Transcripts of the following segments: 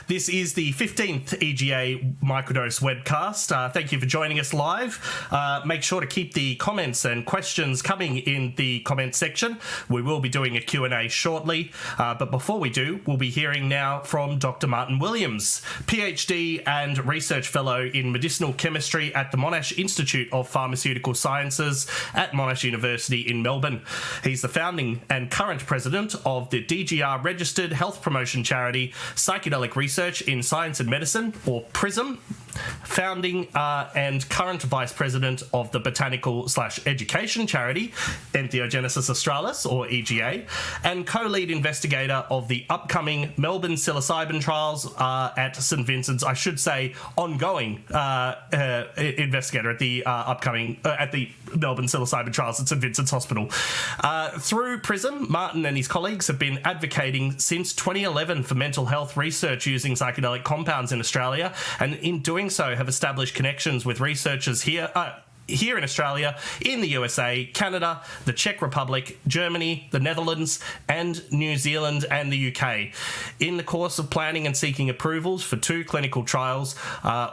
This is the 15th EGA Microdose webcast. Thank you for joining us live. Make sure to keep the comments and questions coming in the comments section. We will be doing a Q&A shortly, but before we do, we'll be hearing now from Dr. Martin Williams, PhD and Research Fellow in Medicinal Chemistry at the Monash Institute of Pharmaceutical Sciences at Monash University in Melbourne. He's the founding and current president of the DGR registered health promotion charity Psychedelic Research in Science and Medicine, or PRISM, founding and current vice president of the botanical/education charity Entheogenesis Australis, or EGA, and co-lead investigator of the upcoming Melbourne Psilocybin trials at St Vincent's, I should say ongoing investigator at the at the Melbourne Psilocybin trials at St Vincent's Hospital. Through PRISM, Martin and his colleagues have been advocating since 2011 for mental health research using psychedelic compounds in Australia, and in doing so have established connections with researchers here in Australia, in the USA, Canada, the Czech Republic, Germany, the Netherlands, and New Zealand and the UK. In the course of planning and seeking approvals for 2 clinical trials,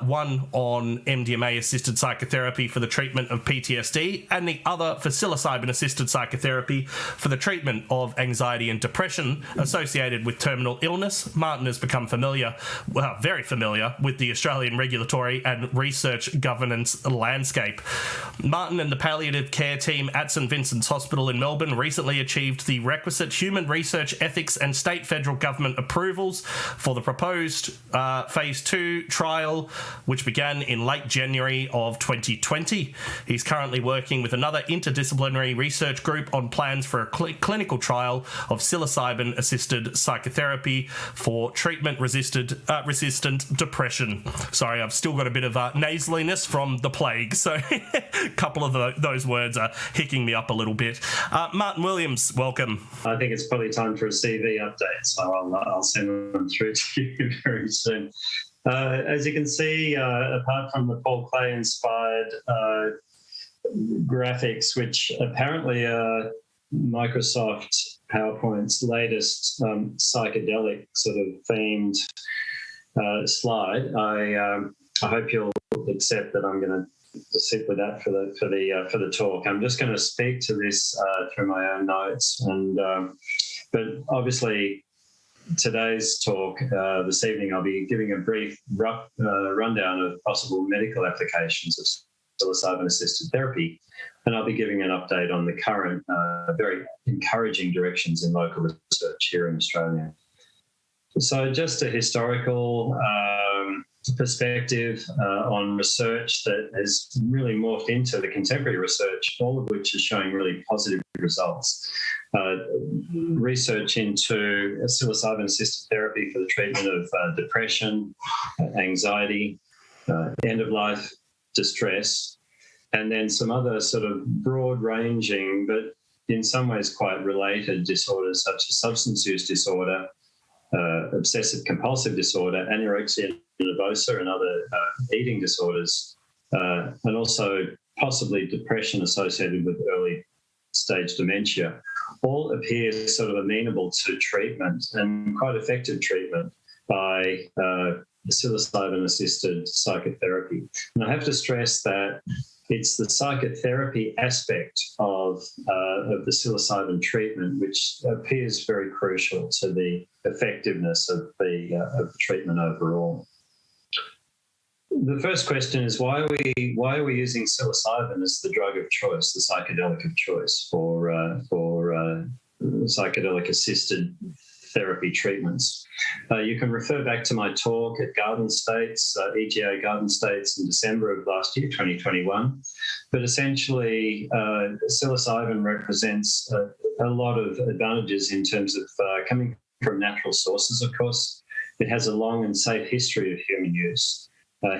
one on MDMA-assisted psychotherapy for the treatment of PTSD, and the other for psilocybin-assisted psychotherapy for the treatment of anxiety and depression associated with terminal illness, Martin has become very familiar with the Australian regulatory and research governance landscape. Martin and the palliative care team at St Vincent's Hospital in Melbourne recently achieved the requisite human research ethics and state federal government approvals for the proposed phase 2 trial, which began in late January of 2020. He's currently working with another interdisciplinary research group on plans for a clinical trial of psilocybin-assisted psychotherapy for treatment-resistant depression. Sorry, I've still got a bit of nasaliness from the plague, so a couple of those words are hicking me up a little bit. Martin Williams, welcome. I think it's probably time for a CV update, so I'll send them through to you very soon. As you can see, apart from the Paul Clay-inspired graphics, which apparently are Microsoft PowerPoint's latest psychedelic sort of themed slide, I hope you'll accept that I'm going to sit with that for the talk. I'm just going to speak to this through my own notes, and but obviously today's talk this evening I'll be giving a brief rundown of possible medical applications of psilocybin-assisted therapy, and I'll be giving an update on the current very encouraging directions in local research here in Australia. So just a historical perspective on research that has really morphed into the contemporary research, all of which is showing really positive results. Research into psilocybin-assisted therapy for the treatment of depression, anxiety, end-of-life distress, and then some other sort of broad-ranging but in some ways quite related disorders such as substance use disorder, obsessive-compulsive disorder, anorexia nervosa and other eating disorders, and also possibly depression associated with early-stage dementia, all appear sort of amenable to treatment and quite effective treatment by psilocybin-assisted psychotherapy. And I have to stress that it's the psychotherapy aspect of the psilocybin treatment which appears very crucial to the effectiveness of the treatment overall. The first question is why are we using psilocybin as the drug of choice, the psychedelic of choice for psychedelic-assisted therapy treatments? You can refer back to my talk at Garden States, EGA Garden States in December of last year, 2021. But essentially, psilocybin represents a lot of advantages in terms of coming from natural sources, of course. It has a long and safe history of human use,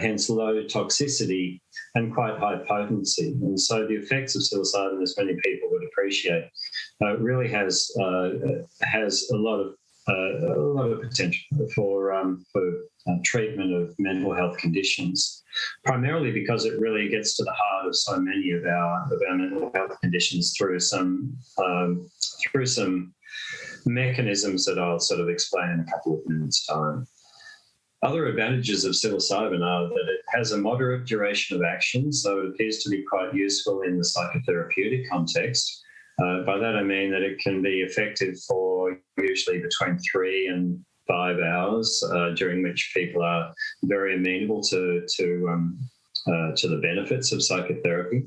hence low toxicity and quite high potency. And so the effects of psilocybin, as many people would appreciate, really has a lot of potential for treatment of mental health conditions, primarily because it really gets to the heart of so many of our mental health conditions through some mechanisms that I'll sort of explain in a couple of minutes' time. Other advantages of psilocybin are that it has a moderate duration of action, so it appears to be quite useful in the psychotherapeutic context. By that I mean that it can be effective for usually between 3 and 5 hours, during which people are very amenable to the benefits of psychotherapy.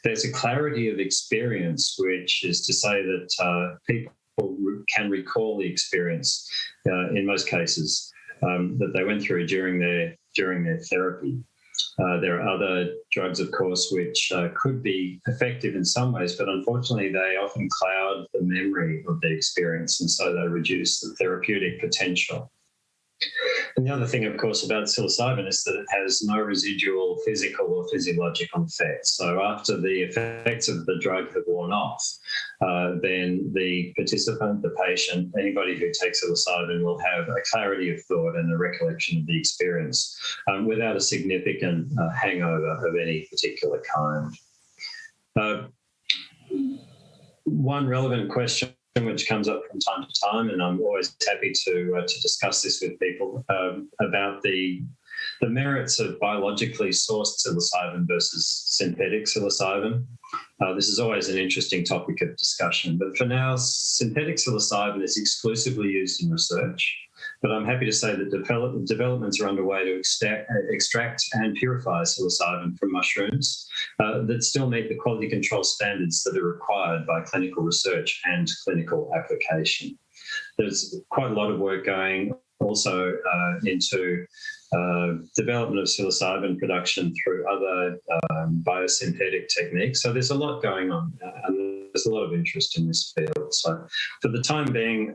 There's a clarity of experience, which is to say that people can recall the experience in most cases that they went through during their therapy. There are other drugs, of course, which could be effective in some ways, but unfortunately they often cloud the memory of the experience, and so they reduce the therapeutic potential. And the other thing, of course, about psilocybin is that it has no residual physical or physiological effects. So after the effects of the drug have worn off, then the participant, the patient, anybody who takes psilocybin will have a clarity of thought and a recollection of the experience without a significant hangover of any particular kind. One relevant question which comes up from time to time, and I'm always happy to discuss this with people, about the merits of biologically sourced psilocybin versus synthetic psilocybin. This is always an interesting topic of discussion, but for now, synthetic psilocybin is exclusively used in research. But I'm happy to say that developments are underway to extract and purify psilocybin from mushrooms that still meet the quality control standards that are required by clinical research and clinical application. There's quite a lot of work going also into development of psilocybin production through other biosynthetic techniques. So there's a lot going on, and there's a lot of interest in this field. So for the time being,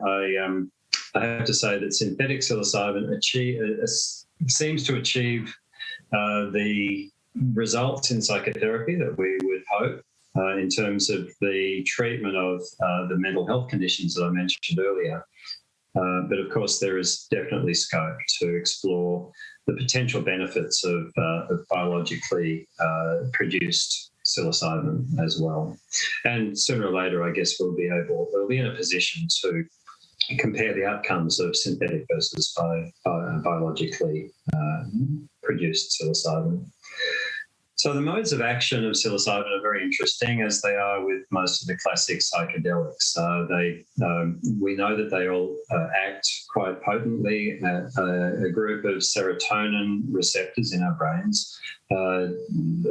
I have to say that synthetic psilocybin seems to achieve the results in psychotherapy that we would hope in terms of the treatment of the mental health conditions that I mentioned earlier. But of course, there is definitely scope to explore the potential benefits of biologically produced psilocybin as well. And sooner or later, I guess we'll be in a position to compare the outcomes of synthetic versus biologically produced psilocybin. So the modes of action of psilocybin are very interesting, as they are with most of the classic psychedelics. We know that they all act quite potently at a group of serotonin receptors in our brains.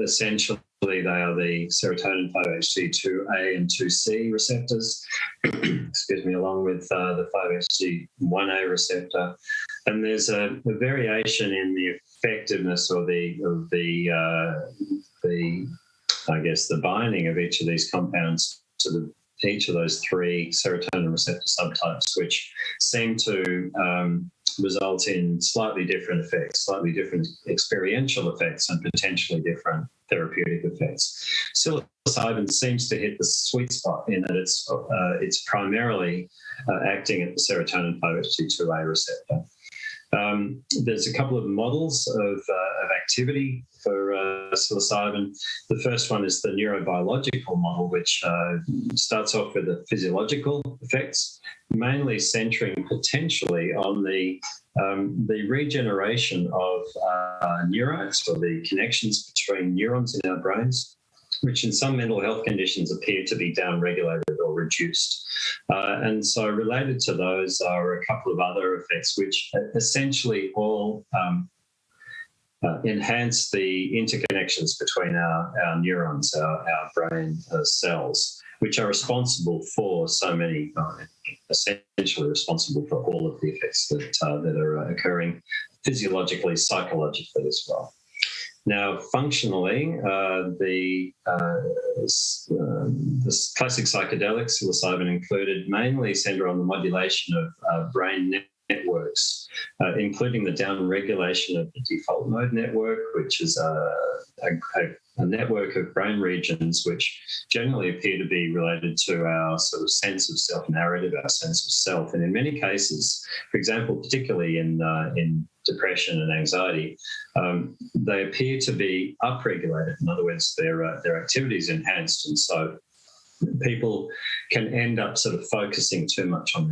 Essentially, they are the serotonin 5-HT2A and 2C receptors, excuse me, along with the 5-HT1A receptor. And there's a variation in the effectiveness or the binding of each of these compounds to each of those 3 serotonin receptor subtypes, which seem to result in slightly different effects, slightly different experiential effects, and potentially different therapeutic effects. Psilocybin seems to hit the sweet spot in that it's primarily acting at the serotonin 5-HT2A receptor. There's a couple of models of activity for psilocybin. The first one is the neurobiological model, which starts off with the physiological effects, mainly centering potentially on the regeneration of neurites, or the connections between neurons in our brains, which in some mental health conditions appear to be downregulated or reduced. And so related to those are a couple of other effects which essentially all enhance the interconnections between our neurons, our brain cells, which are responsible for so many, essentially responsible for all of the effects that are occurring physiologically, psychologically as well. Now, functionally, the classic psychedelics, psilocybin included, mainly centre on the modulation of brain networks, including the downregulation of the default mode network, which is a network of brain regions which generally appear to be related to our sort of sense of self-narrative, our sense of self. And in many cases, for example, particularly in depression and anxiety, they appear to be upregulated. In other words, their activity is enhanced, and so people can end up sort of focusing too much on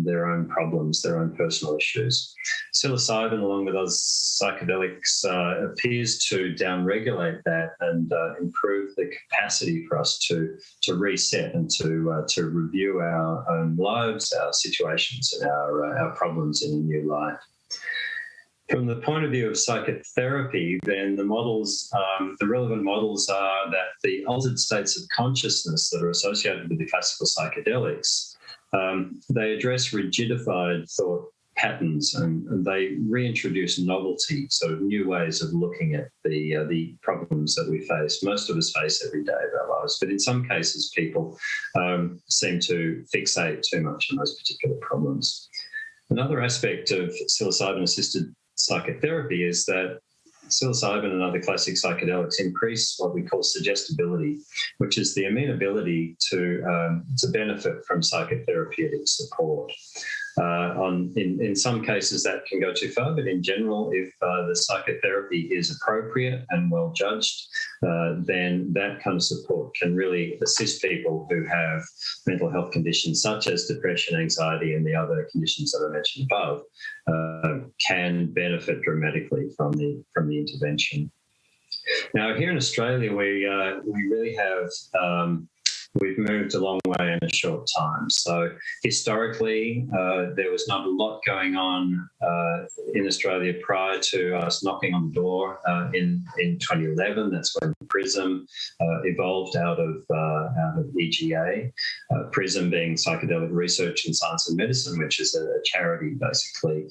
their own problems, their own personal issues. Psilocybin, along with other psychedelics, appears to downregulate that and improve the capacity for us to reset and to review our own lives, our situations, and our problems in a new light. From the point of view of psychotherapy, then the models, the relevant models are that the altered states of consciousness that are associated with the classical psychedelics, they address rigidified thought patterns and they reintroduce novelty, sort of new ways of looking at the problems that we face. Most of us face every day of our lives, but in some cases, people seem to fixate too much on those particular problems. Another aspect of psilocybin-assisted psychotherapy is that psilocybin and other classic psychedelics increase what we call suggestibility, which is the amenability to benefit from psychotherapeutic support. In some cases, that can go too far, but in general, if the psychotherapy is appropriate and well judged, then that kind of support can really assist people who have mental health conditions such as depression, anxiety, and the other conditions that I mentioned above, can benefit dramatically from the intervention. Now, here in Australia, we really have we've moved a long way in a short time. So historically, there was not a lot going on in Australia prior to us knocking on the door in 2011. That's when PRISM evolved out of EGA. PRISM being Psychedelic Research in Science and Medicine, which is a charity basically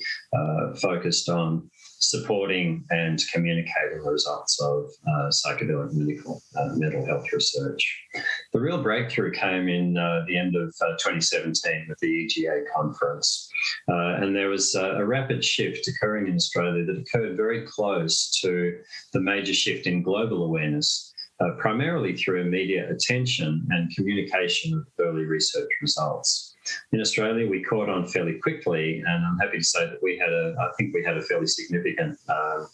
focused on supporting and communicating the results of psychedelic mental health research. The real breakthrough came in the end of 2017 with the EGA conference. And there was a rapid shift occurring in Australia that occurred very close to the major shift in global awareness, primarily through immediate attention and communication of early research results. In Australia, we caught on fairly quickly, and I'm happy to say that I think we had a fairly significant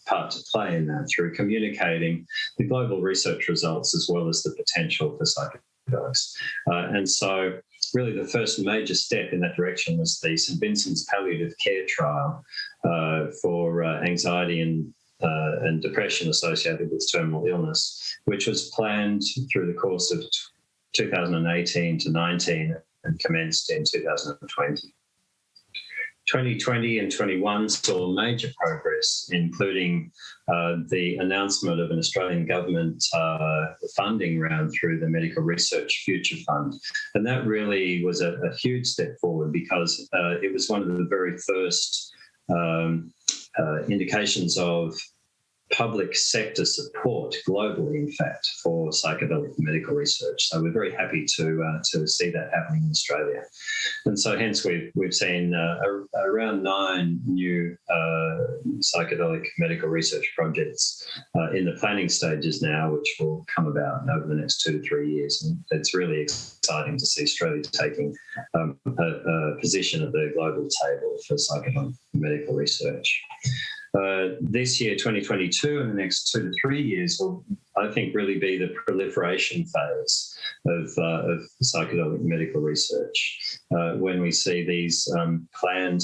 part to play in that through communicating the global research results as well as the potential for psychedelics. And so really the first major step in that direction was the St Vincent's palliative care trial for anxiety and depression associated with terminal illness, which was planned through the course of 2018 to 19 and commenced in 2020. 2020 and 21 saw major progress, including the announcement of an Australian government funding round through the Medical Research Future Fund. And that really was a huge step forward because it was one of the very first indications of public sector support globally, in fact, for psychedelic medical research. So we're very happy to see that happening in Australia. And so hence we've seen around 9 new psychedelic medical research projects in the planning stages now, which will come about over the next 2 to 3 years. And it's really exciting to see Australia taking a position at the global table for psychedelic medical research. This year, 2022, and the next 2 to 3 years will, I think, really be the proliferation phase of psychedelic medical research. When we see these planned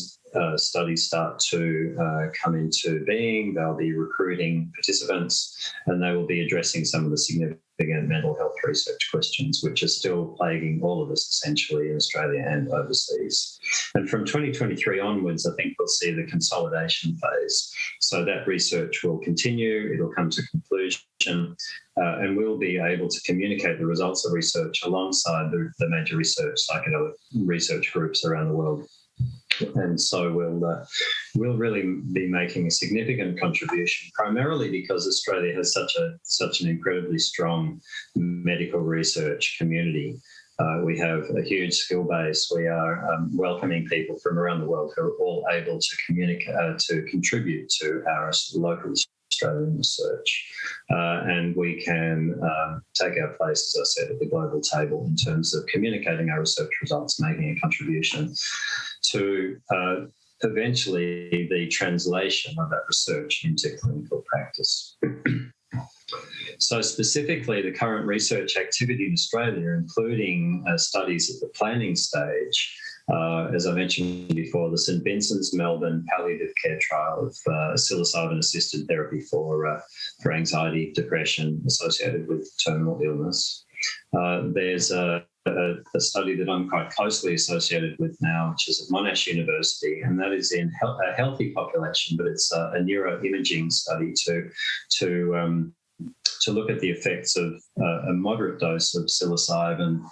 studies start to come into being, they'll be recruiting participants and they will be addressing some of the significant mental health research questions, which are still plaguing all of us essentially in Australia and overseas. And from 2023 onwards, I think we'll see the consolidation phase. So that research will continue, it'll come to conclusion, and we'll be able to communicate the results of research alongside the major psychedelic research groups around the world. And so we'll really be making a significant contribution, primarily because Australia has such an incredibly strong medical research community. We have a huge skill base. We are welcoming people from around the world who are all able to communicate, to contribute to our local Australian research. And we can take our place, as I said, at the global table in terms of communicating our research results, making a contribution to eventually the translation of that research into clinical practice. So specifically, the current research activity in Australia, including studies at the planning stage, As I mentioned before, the St Vincent's Melbourne palliative care trial of psilocybin-assisted therapy for anxiety, depression associated with terminal illness. There's a study that I'm quite closely associated with now, which is at Monash University, and that is in a healthy population, but it's a neuroimaging study to look at the effects of a moderate dose of psilocybin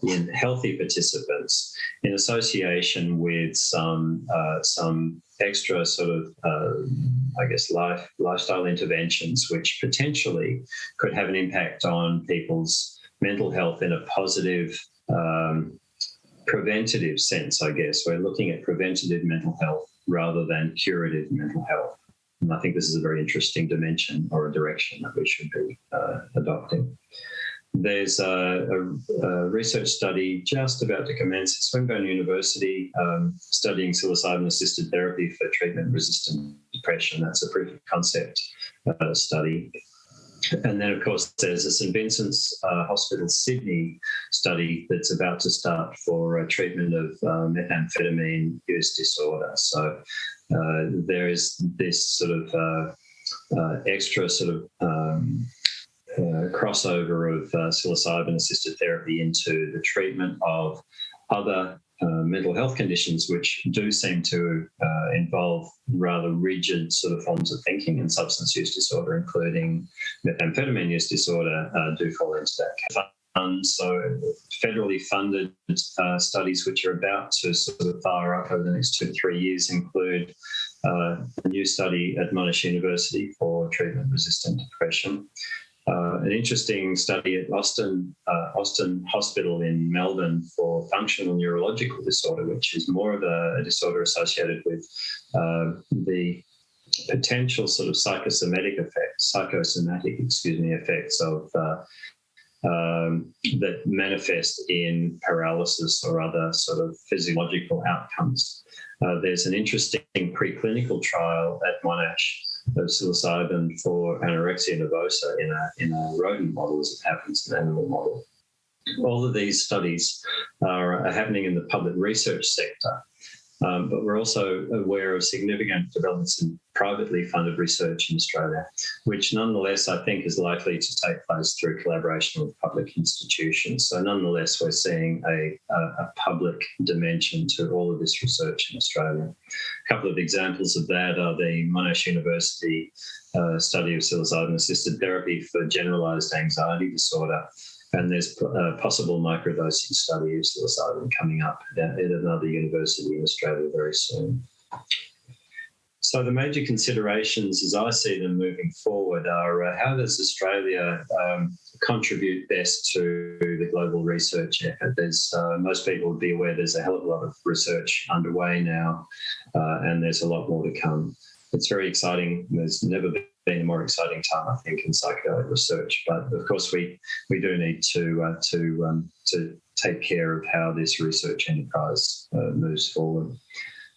in healthy participants in association with some extra sort of, lifestyle interventions, which potentially could have an impact on people's mental health in a positive, preventative sense, I guess. We're looking at preventative mental health rather than curative mental health. And I think this is a very interesting dimension or a direction that we should be adopting. There's a research study just about to commence at Swinburne University studying psilocybin-assisted therapy for treatment-resistant depression. That's a proof of concept study. And then, of course, there's a St Vincent's Hospital Sydney study that's about to start for treatment of methamphetamine use disorder. So there is this sort of extra sort of crossover of psilocybin-assisted therapy into the treatment of other mental health conditions, which do seem to involve rather rigid sort of forms of thinking, and substance use disorder, including methamphetamine use disorder, do fall into that. So federally funded studies which are about to sort of fire up over the next 2 to 3 years include a new study at Monash University for treatment-resistant depression. An interesting study at Austin Hospital in Melbourne for functional neurological disorder, which is more of a disorder associated with the potential sort of psychosomatic effects of that manifest in paralysis or other sort of physiological outcomes. There's an interesting preclinical trial at Monash of psilocybin for anorexia nervosa in a rodent model, as it happens, an animal model. All of these studies are happening in the public research sector, but we're also aware of significant developments in privately funded research in Australia, which nonetheless I think is likely to take place through collaboration with public institutions. So nonetheless, we're seeing a public dimension to all of this research in Australia. A couple of examples of that are the Monash University study of psilocybin-assisted therapy for generalised anxiety disorder. And there's a possible microdosing study of psilocybin coming up at another university in Australia very soon. So the major considerations, as I see them moving forward, are how does Australia contribute best to the global research effort? Most people would be aware there's a hell of a lot of research underway now, and there's a lot more to come. It's very exciting. There's never been a more exciting time, I think, in psychedelic research. But of course, we do need to take care of how this research enterprise moves forward.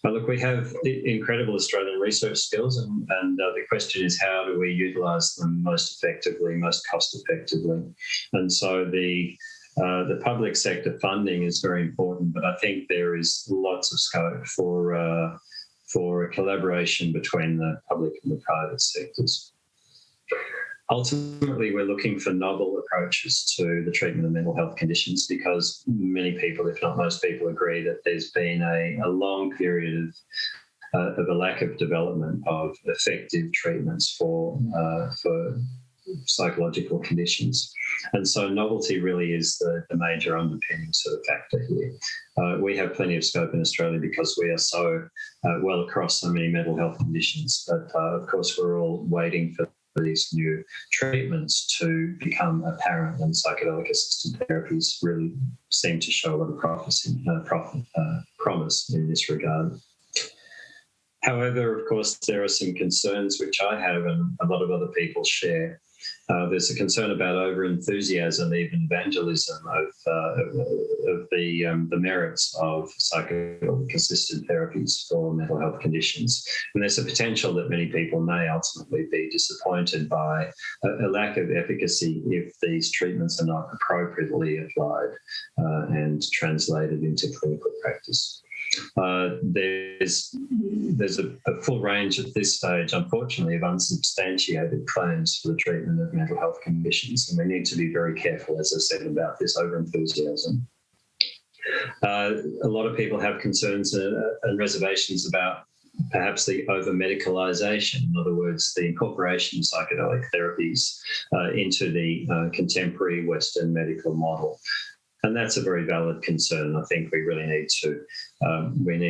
But look, we have incredible Australian research skills, and the question is, how do we utilise them most effectively, most cost effectively? And so the public sector funding is very important, but I think there is lots of scope for a collaboration between the public and the private sectors. Ultimately, we're looking for novel approaches to the treatment of mental health conditions because many people, if not most people, agree that there's been a long period of a lack of development of effective treatments for psychological conditions. And so novelty really is the major underpinning sort of factor here. We have plenty of scope in Australia because we are so well across so many mental health conditions. But of course, we're all waiting for these new treatments to become apparent, and psychedelic-assisted therapies really seem to show a lot of promise in this regard. However, of course, there are some concerns which I have and a lot of other people share There's a concern about over-enthusiasm, even evangelism of the merits of psychedelic-assisted therapies for mental health conditions. And there's a potential that many people may ultimately be disappointed by a lack of efficacy if these treatments are not appropriately applied and translated into clinical practice. There's a full range at this stage, unfortunately, of unsubstantiated claims for the treatment of mental health conditions, and we need to be very careful, as I said, about this over-enthusiasm. A lot of people have concerns and reservations about perhaps the over-medicalisation, in other words, the incorporation of psychedelic therapies into the contemporary Western medical model. And that's a very valid concern. I think we really need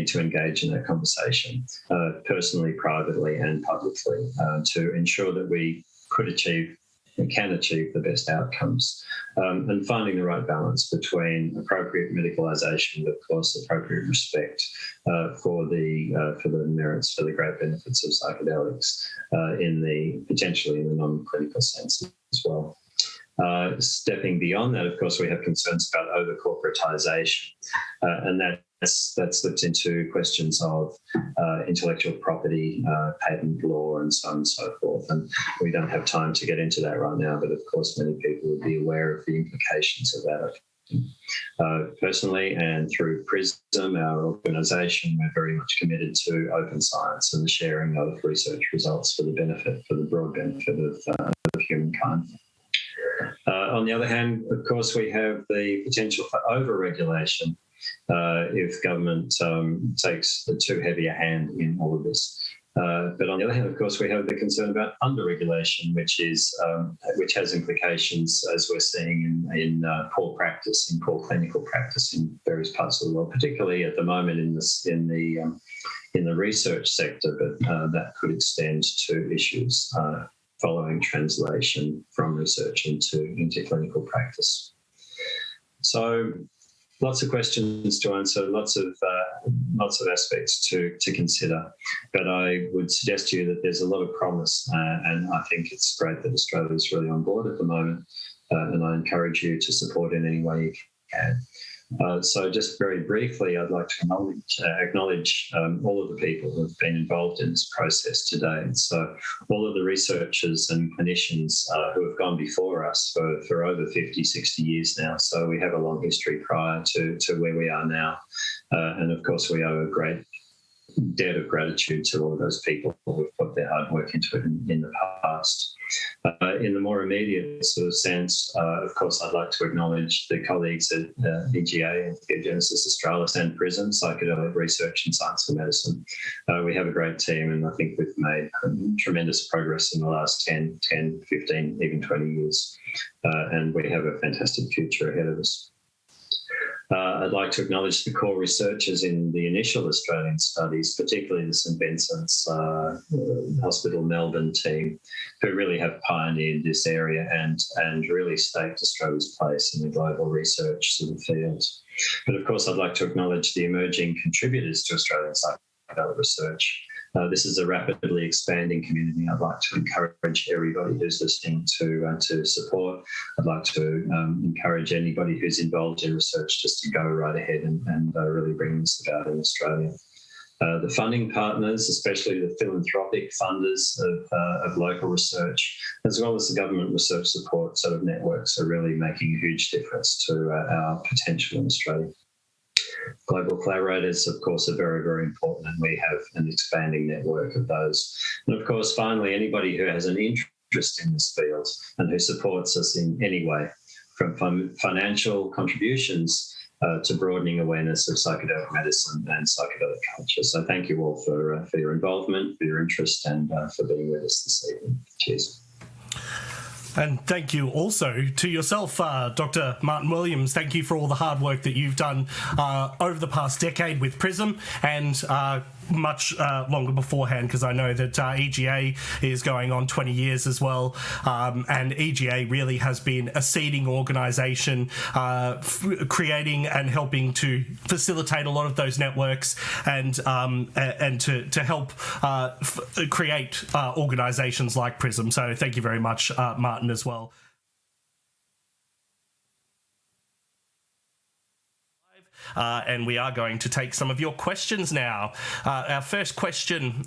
to engage in that conversation, personally, privately, and publicly, to ensure that we can achieve the best outcomes, and finding the right balance between appropriate medicalisation, but of course appropriate respect for the merits, for the great benefits of psychedelics, potentially in the non-clinical sense as well. Stepping beyond that, of course, we have concerns about over-corporatisation, and that slips into questions of intellectual property, patent law, and so on and so forth. And we don't have time to get into that right now, but of course, many people would be aware of the implications of that. Personally, and through PRISM, our organisation, we're very much committed to open science and the sharing of research results for the broad benefit of humankind. On the other hand, of course, we have the potential for over-regulation if government takes a too heavy a hand in all of this. But on the other hand, of course, we have the concern about under-regulation, which has implications, as we're seeing in poor practice, in poor clinical practice in various parts of the world, particularly at the moment in the research sector. But that could extend to issues following translation from research into clinical practice. So lots of questions to answer, lots of aspects to consider. But I would suggest to you that there's a lot of promise, and I think it's great that Australia is really on board at the moment, and I encourage you to support in any way you can. So just very briefly, I'd like to acknowledge all of the people who have been involved in this process today. So all of the researchers and clinicians who have gone before us for over 50, 60 years now. So we have a long history prior to where we are now. And of course, we owe a great debt of gratitude to all of those people who have put their hard work into it in the past. In the more immediate sort of sense, of course, I'd like to acknowledge the colleagues at EGA, Entheogenesis Australis, and PRISM, Psychedelic Research and Science for Medicine. We have a great team, and I think we've made tremendous progress in the last 10, 15, even 20 years. And we have a fantastic future ahead of us. I'd like to acknowledge the core researchers in the initial Australian studies, particularly the St Vincent's Hospital Melbourne team, who really have pioneered this area and really staked Australia's place in the global research sort of fields. But of course, I'd like to acknowledge the emerging contributors to Australian psychedelic research. This is a rapidly expanding community. I'd like to encourage everybody who's listening to support. I'd like to encourage anybody who's involved in research just to go right ahead and really bring this about in Australia. The funding partners, especially the philanthropic funders of local research, as well as the government research support sort of networks, are really making a huge difference to our potential in Australia. Global collaborators, of course, are very, very important, and we have an expanding network of those. And of course, finally, anybody who has an interest in this field and who supports us in any way, from financial contributions to broadening awareness of psychedelic medicine and psychedelic culture. So thank you all for your involvement, for your interest, and for being with us this evening. Cheers. And thank you also to yourself, Dr. Martin Williams. Thank you for all the hard work that you've done over the past decade with PRISM, and much longer beforehand, because I know that EGA is going on 20 years as well, and EGA really has been a seeding organisation creating and helping to facilitate a lot of those networks and to help create organisations like PRISM. So thank you very much, Martin, as well. And we are going to take some of your questions now. Our first question,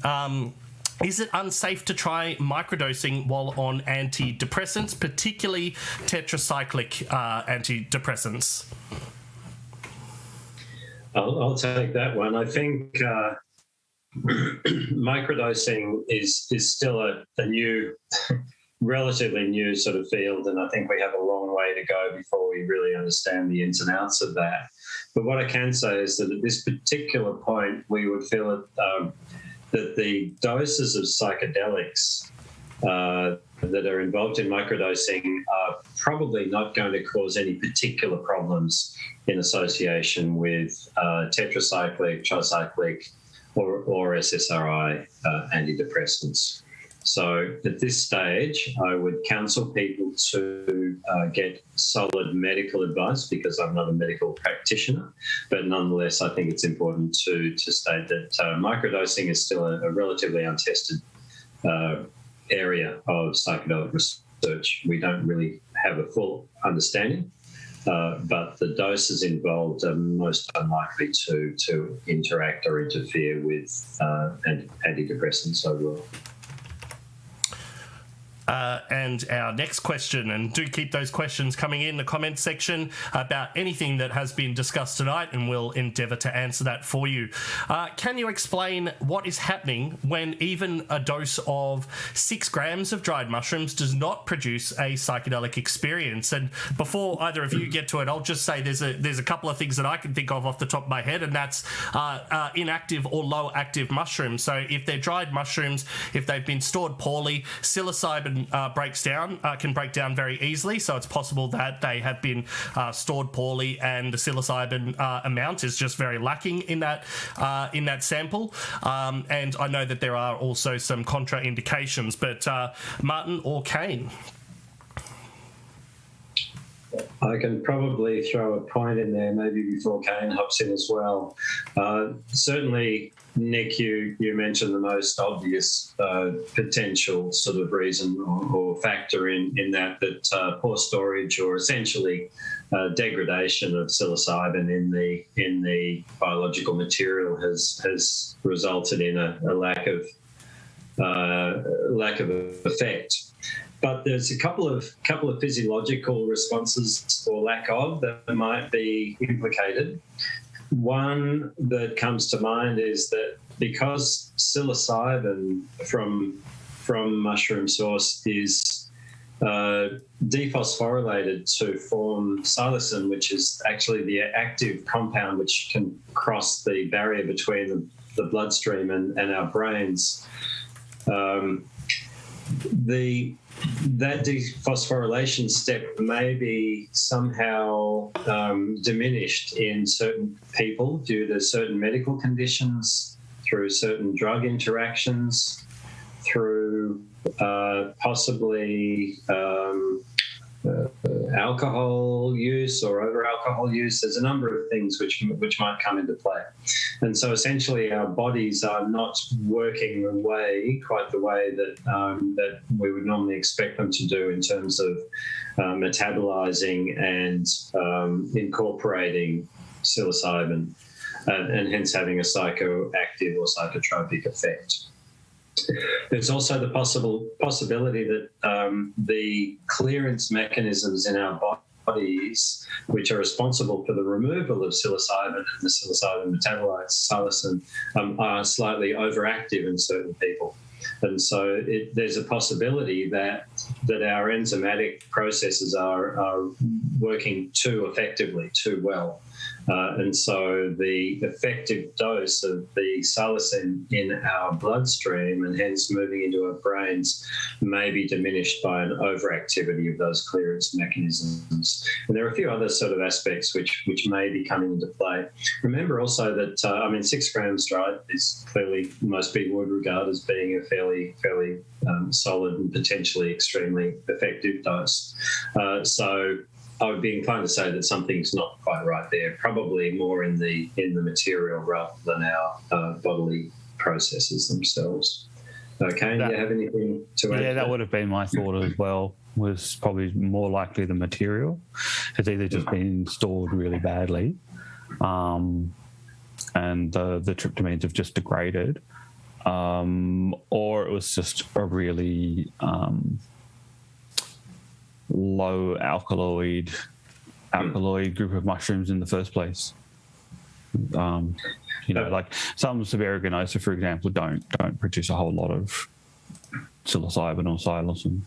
is it unsafe to try microdosing while on antidepressants, particularly tetracyclic antidepressants? I'll take that one. I think microdosing is still a new, relatively new sort of field, and I think we have a long way to go before we really understand the ins and outs of that. But what I can say is that at this particular point, we would feel that the doses of psychedelics that are involved in microdosing are probably not going to cause any particular problems in association with tetracyclic, tricyclic, or SSRI antidepressants. So at this stage, I would counsel people to get solid medical advice, because I'm not a medical practitioner, but nonetheless, I think it's important to state that microdosing is still a relatively untested area of psychedelic research. We don't really have a full understanding, but the doses involved are most unlikely to interact or interfere with antidepressants overall. And our next question, and do keep those questions coming in the comments section about anything that has been discussed tonight, and we'll endeavour to answer that for you. Can you explain what is happening when even a dose of 6 grams of dried mushrooms does not produce a psychedelic experience? And before either of you get to it, I'll just say there's a couple of things that I can think of off the top of my head, and that's inactive or low active mushrooms. So if they're dried mushrooms, if they've been stored poorly, psilocybin can break down very easily, so it's possible that they have been stored poorly and the psilocybin amount is just very lacking in that sample. And I know that there are also some contraindications, but Martin or Caine? I can probably throw a point in there maybe before Caine hops in as well. Certainly, Nick, you mentioned the most obvious potential sort of reason or factor in that poor storage or essentially degradation of psilocybin in the biological material has resulted in a lack of effect. But there's a couple of physiological responses or lack of that might be implicated. One that comes to mind is that because psilocybin from mushroom source is dephosphorylated to form psilocin, which is actually the active compound which can cross the barrier between the bloodstream and our brains. That dephosphorylation step may be somehow diminished in certain people due to certain medical conditions, through certain drug interactions, through possibly alcohol use or over alcohol use. There's a number of things which might come into play. And so essentially our bodies are not working quite the way that we would normally expect them to do in terms of metabolizing and incorporating psilocybin and hence having a psychoactive or psychotropic effect. There's also the possibility that the clearance mechanisms in our bodies, which are responsible for the removal of psilocybin and the psilocybin metabolites, psilocin, are slightly overactive in certain people. And so there's a possibility that that our enzymatic processes are working too effectively, too well. And so the effective dose of the psilocin in our bloodstream and hence moving into our brains may be diminished by an overactivity of those clearance mechanisms. And there are a few other sort of aspects which may be coming into play. Remember also that, 6 grams, right, is clearly most people would regard as being a fairly solid and potentially extremely effective dose. So I would be inclined to say that something's not quite right there, probably more in the material rather than our bodily processes themselves. Caine, do you have anything to add? Yeah, that would have been my thought as well, was probably more likely the material. It's either just been stored really badly and the tryptamines have just degraded, or it was just a really low alkaloid group of mushrooms in the first place. Like some Saberoganosa, for example, don't produce a whole lot of psilocybin or psilocin.